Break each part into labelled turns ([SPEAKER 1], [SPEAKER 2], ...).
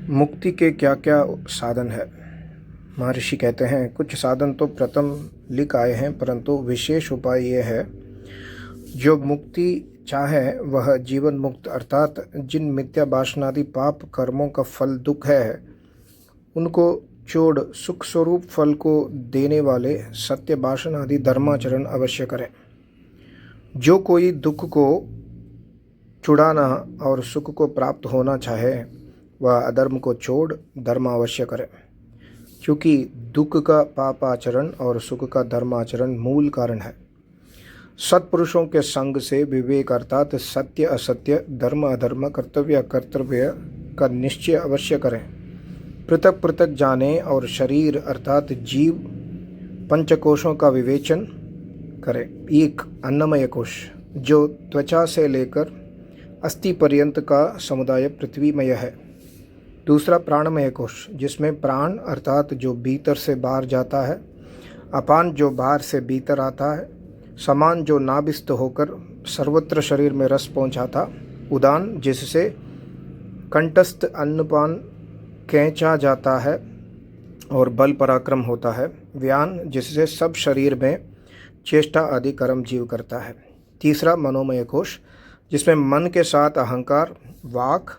[SPEAKER 1] मुक्ति के क्या क्या साधन है। महर्षि कहते हैं, कुछ साधन तो प्रथम लिख आए हैं, परंतु विशेष उपाय यह है, जो मुक्ति चाहे वह जीवन मुक्त अर्थात जिन मिथ्या वासनादि पाप कर्मों का फल दुख है, उनको छोड़ सुख स्वरूप फल को देने वाले सत्य भाषण आदि धर्माचरण अवश्य करें। जो कोई दुख को छुड़ाना और सुख को प्राप्त होना चाहे, वह अधर्म को छोड़ धर्म अवश्य करे, क्योंकि दुख का पापाचरण और सुख का धर्माचरण मूल कारण है। सत्पुरुषों के संग से विवेक अर्थात सत्य असत्य, धर्म अधर्म, कर्तव्य अकर्तव्य का निश्चय अवश्य करें। पृथक पृथक जाने और शरीर अर्थात जीव पंचकोशों का विवेचन करें। एक अन्नमय कोश, जो त्वचा से लेकर अस्थि पर्यंत का समुदाय पृथ्वीमय है। दूसरा प्राणमय कोश, जिसमें प्राण अर्थात जो भीतर से बाहर जाता है, अपान जो बाहर से भीतर आता है, समान जो नाभिस्थ होकर सर्वत्र शरीर में रस पहुंचाता, उदान जिससे कंठस्थ अन्नपान खींचा जाता है और बल पराक्रम होता है, व्यान जिससे सब शरीर में चेष्टा आदि कर्म जीव करता है। तीसरा मनोमय कोश, जिसमें मन के साथ अहंकार, वाक,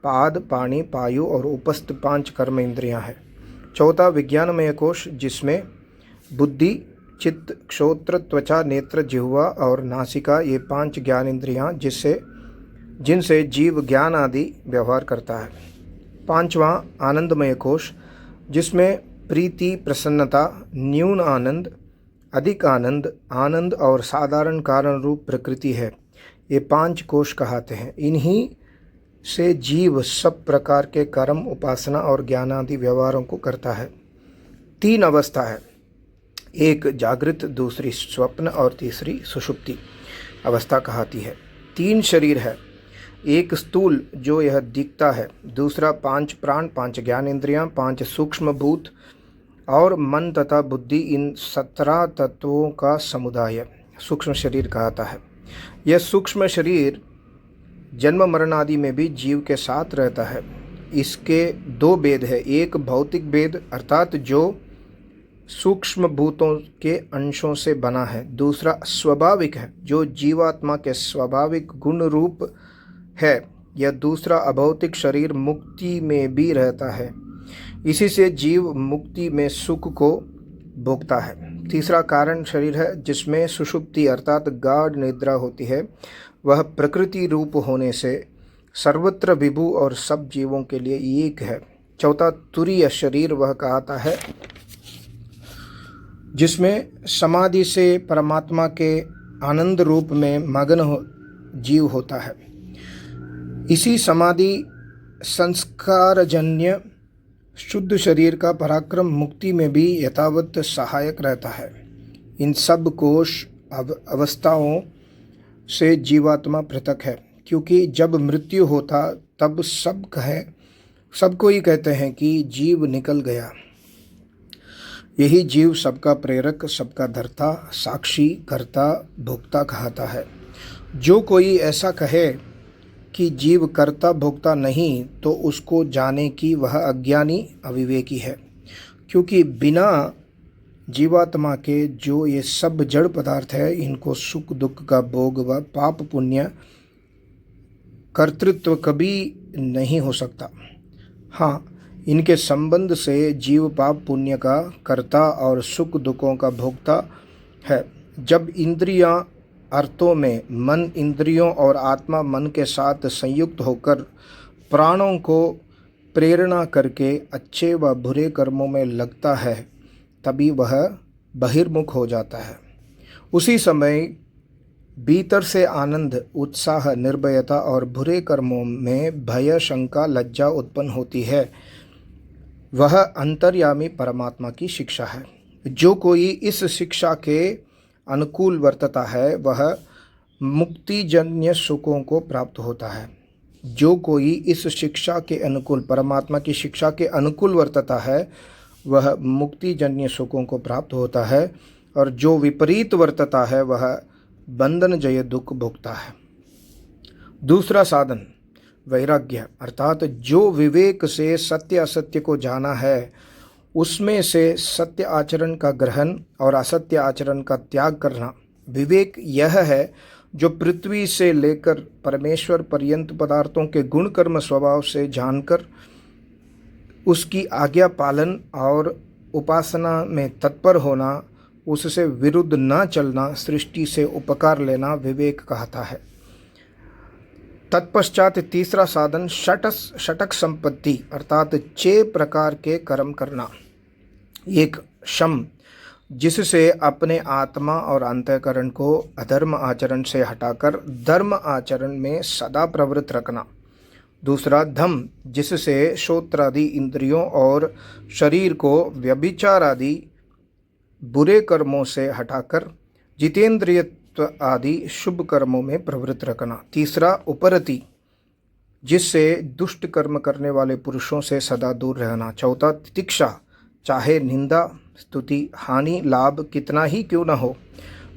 [SPEAKER 1] पाद, पाणी, पायु और उपस्थ 5 कर्म इंद्रियां हैं। चौथा विज्ञानमय कोश, जिसमें बुद्धि, चित्त, क्षोत्र, त्वचा, नेत्र, जिह्वा और नासिका ये 5 ज्ञान इंद्रियां जिनसे जीव ज्ञान आदि व्यवहार करता है। पांचवा आनंदमय कोश, जिसमें प्रीति, प्रसन्नता, न्यून आनंद, अधिक आनंद, आनंद और साधारण कारण रूप प्रकृति है। ये 5 कोश कहते हैं। इन्हीं से जीव सब प्रकार के कर्म, उपासना और ज्ञान आदि व्यवहारों को करता है। 3 अवस्था है, एक जागृत, दूसरी स्वप्न और तीसरी सुषुप्ति अवस्था कहती है। 3 शरीर है, एक स्थूल जो यह दिखता है, दूसरा 5 प्राण, 5 ज्ञान इंद्रियां, 5 सूक्ष्म भूत और मन तथा बुद्धि, इन 17 तत्वों का समुदाय सूक्ष्म शरीर कहता है। यह सूक्ष्म शरीर जन्म मरण आदि में भी जीव के साथ रहता है। इसके 2 भेद है, एक भौतिक भेद अर्थात जो सूक्ष्म भूतों के अंशों से बना है, दूसरा स्वाभाविक है जो जीवात्मा के स्वाभाविक गुण रूप है। यह दूसरा अभौतिक शरीर मुक्ति में भी रहता है, इसी से जीव मुक्ति में सुख को भोगता है। तीसरा कारण शरीर है, जिसमें सुषुप्ति अर्थात गाढ़ निद्रा होती है। वह प्रकृति रूप होने से सर्वत्र विभु और सब जीवों के लिए एक है। चौथा तुरीय शरीर वह कहता है, जिसमें समाधि से परमात्मा के आनंद रूप में मग्न जीव होता है। इसी समाधि संस्कारजन्य शुद्ध शरीर का पराक्रम मुक्ति में भी यथावत सहायक रहता है। इन सब कोश अवस्थाओं से जीवात्मा पृथक है, क्योंकि जब मृत्यु होता तब सबको ही कहते हैं कि जीव निकल गया। यही जीव सबका प्रेरक, सबका धर्ता, साक्षी, कर्ता, भोक्ता कहता है। जो कोई ऐसा कहे कि जीव कर्ता भोक्ता नहीं, तो उसको जाने कि वह अज्ञानी अविवेकी है, क्योंकि बिना जीवात्मा के जो ये सब जड़ पदार्थ है, इनको सुख दुख का भोग व पाप पुण्य कर्तृत्व कभी नहीं हो सकता। हाँ, इनके संबंध से जीव पाप पुण्य का कर्ता और सुख दुखों का भोक्ता है। जब इंद्रियां अर्थों में मन इंद्रियों और आत्मा मन के साथ संयुक्त होकर प्राणों को प्रेरणा करके अच्छे व बुरे कर्मों में लगता है, तभी वह बहिर्मुख हो जाता है। उसी समय भीतर से आनंद, उत्साह, निर्भयता और बुरे कर्मों में भय, शंका, लज्जा उत्पन्न होती है। वह अंतर्यामी परमात्मा की शिक्षा है। जो कोई इस शिक्षा के अनुकूल वर्तता है, वह मुक्तिजन्य सुखों को प्राप्त होता है। जो कोई इस शिक्षा के अनुकूल, परमात्मा की शिक्षा के अनुकूल वर्तता है, वह मुक्तिजन्य सुखों को प्राप्त होता है, और जो विपरीत वर्तता है वह बंधन जय दुख भोगता है। दूसरा साधन वैराग्य अर्थात जो विवेक से सत्य असत्य को जाना है, उसमें से सत्य आचरण का ग्रहण और असत्य आचरण का त्याग करना। विवेक यह है जो पृथ्वी से लेकर परमेश्वर पर्यंत पदार्थों के गुण कर्म स्वभाव से जानकर उसकी आज्ञा पालन और उपासना में तत्पर होना, उससे विरुद्ध न चलना, सृष्टि से उपकार लेना विवेक कहता है। तत्पश्चात तीसरा साधन षटक संपत्ति अर्थात 6 प्रकार के कर्म करना। एक शम, जिससे अपने आत्मा और अंतःकरण को अधर्म आचरण से हटाकर धर्म आचरण में सदा प्रवृत्त रखना। दूसरा धम, जिससे श्रोत्रादि इंद्रियों और शरीर को व्यभिचार आदि बुरे कर्मों से हटाकर जितेंद्रियत्व आदि शुभ कर्मों में प्रवृत्त रखना। तीसरा उपरति, जिससे दुष्ट कर्म करने वाले पुरुषों से सदा दूर रहना। चौथा तितिक्षा, चाहे निंदा स्तुति हानि लाभ कितना ही क्यों न हो,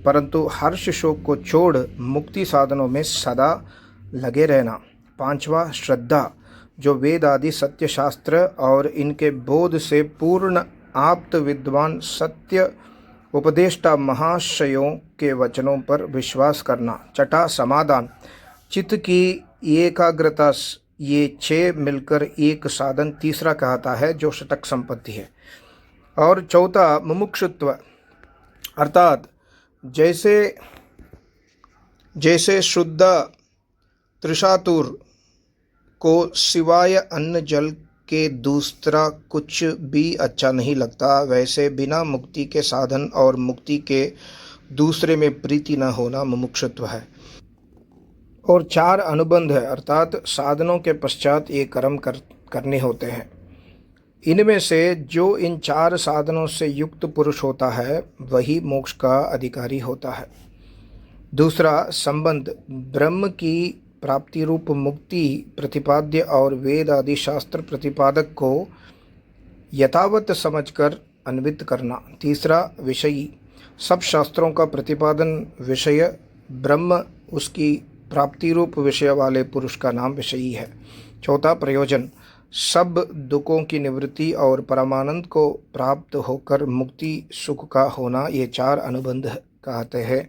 [SPEAKER 1] परंतु हर्ष शोक को छोड़ मुक्ति साधनों में सदा लगे रहना। पांचवा श्रद्धा, जो वेद आदि सत्य शास्त्र और इनके बोध से पूर्ण आप्त विद्वान सत्य उपदेष्टा महाशयों के वचनों पर विश्वास करना। छठा समाधान, चित्त की एकाग्रता। ये 6 मिलकर एक साधन तीसरा कहता है जो षटक संपत्ति है। और चौथा मुमुक्षुत्व अर्थात जैसे शुद्ध त्रिशातुर को सिवाय अन्न जल के दूसरा कुछ भी अच्छा नहीं लगता, वैसे बिना मुक्ति के साधन और मुक्ति के दूसरे में प्रीति न होना मुमुक्षुत्व है। और 4 अनुबंध है अर्थात साधनों के पश्चात ये कर्म करने होते हैं। इनमें से जो इन 4 साधनों से युक्त पुरुष होता है वही मोक्ष का अधिकारी होता है। दूसरा संबंध, ब्रह्म की प्राप्ति रूप मुक्ति प्रतिपाद्य और वेद आदि शास्त्र प्रतिपादक को यथावत समझकर अन्वित करना। तीसरा विषयी, सब शास्त्रों का प्रतिपादन विषय ब्रह्म उसकी प्राप्ति रूप विषय वाले पुरुष का नाम विषयी है। चौथा प्रयोजन, सब दुखों की निवृत्ति और परमानंद को प्राप्त होकर मुक्ति सुख का होना, ये 4 अनुबंध कहते हैं।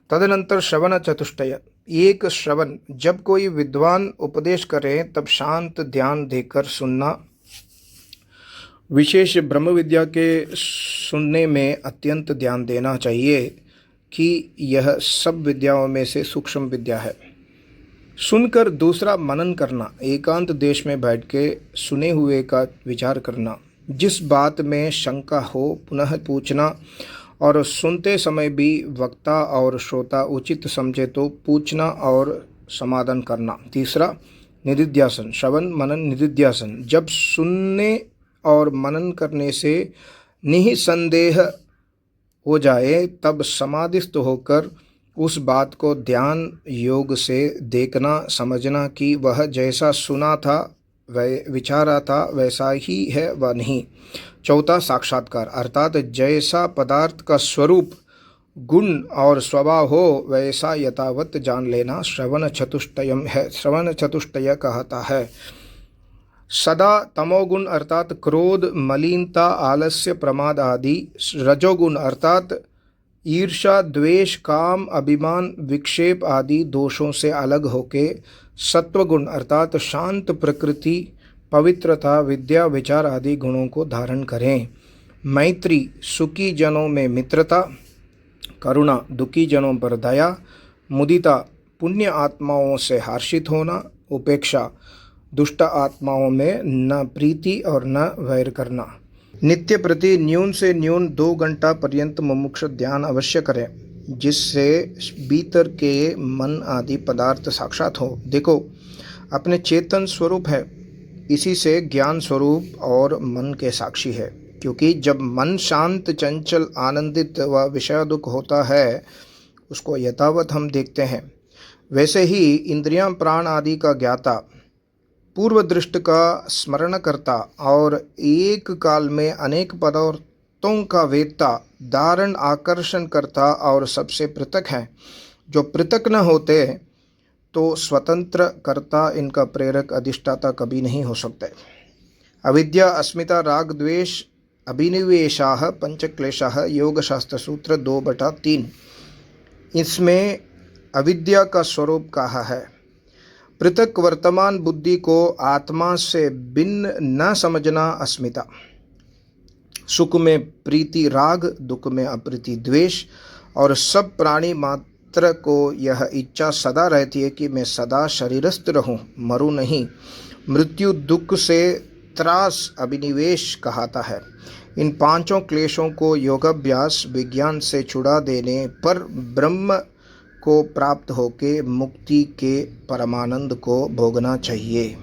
[SPEAKER 1] तदनंतर श्रवण चतुष्टय, एक श्रवण, जब कोई विद्वान उपदेश करे तब शांत ध्यान देकर सुनना। विशेष ब्रह्म विद्या के सुनने में अत्यंत ध्यान देना चाहिए कि यह सब विद्याओं में से सूक्ष्म विद्या है। सुनकर दूसरा मनन करना, एकांत देश में बैठ के सुने हुए का विचार करना। जिस बात में शंका हो पुनः पूछना और सुनते समय भी वक्ता और श्रोता उचित समझे तो पूछना और समाधान करना। तीसरा निधिध्यासन, श्रवण मनन निधिध्यासन, जब सुनने और मनन करने से निःसंदेह हो जाए तब समाधिस्थ होकर उस बात को ध्यान योग से देखना समझना कि वह जैसा सुना था वह विचारा था वैसा ही है व नहीं। चौथा साक्षात्कार अर्थात जैसा पदार्थ का स्वरूप गुण और स्वभाव हो वैसा यथावत जान लेना श्रवण चतुष्टयम है। श्रवण चतुष्टय कहता है। सदा तमोगुण अर्थात क्रोध मलिनता आलस्य प्रमाद आदि, रजोगुण अर्थात ईर्षा द्वेष काम अभिमान विक्षेप आदि दोषों से अलग होके सत्वगुण अर्थात शांत प्रकृति पवित्रता विद्या विचार आदि गुणों को धारण करें। मैत्री सुखी जनों में मित्रता, करुणा दुखी जनों पर दया, मुदिता पुण्य आत्माओं से हर्षित होना, उपेक्षा दुष्ट आत्माओं में न प्रीति और न वैर करना। नित्य प्रति न्यून से न्यून 2 घंटा पर्यंत मुमुक्ष ध्यान अवश्य करें जिससे भीतर के मन आदि पदार्थ साक्षात हो। देखो अपने चेतन स्वरूप है, इसी से ज्ञान स्वरूप और मन के साक्षी है। क्योंकि जब मन शांत चंचल आनंदित व विषय दुख होता है उसको यथावत हम देखते हैं, वैसे ही इंद्रियां प्राण आदि का ज्ञाता पूर्व दृष्ट का स्मरण करता और एक काल में अनेक पदार्थों का वेत्ता धारण आकर्षण करता और सबसे पृथक है। जो पृथक न होते तो स्वतंत्र कर्ता, इनका प्रेरक अधिष्ठाता कभी नहीं हो सकते। अविद्या, अस्मिता, राग, द्वेष, अभिनिवेशाः पंचक्लेशाः, योग शास्त्र सूत्र 2/3। इसमें अविद्या का स्वरूप कहा है। पृथक वर्तमान बुद्धि को आत्मा से भिन्न न समझना अस्मिता। सुख में प्रीति राग, दुख में अप्रीति द्वेष, और सब प्राणी मात्र को यह इच्छा सदा रहती है कि मैं सदा शरीरस्थ रहूं, मरूं नहीं। मृत्यु दुख से त्रास अभिनिवेश कहता है। इन पांचों क्लेशों को योगाभ्यास विज्ञान से छुड़ा देने पर ब्रह्म को प्राप्त होके मुक्ति के परमानंद को भोगना चाहिए।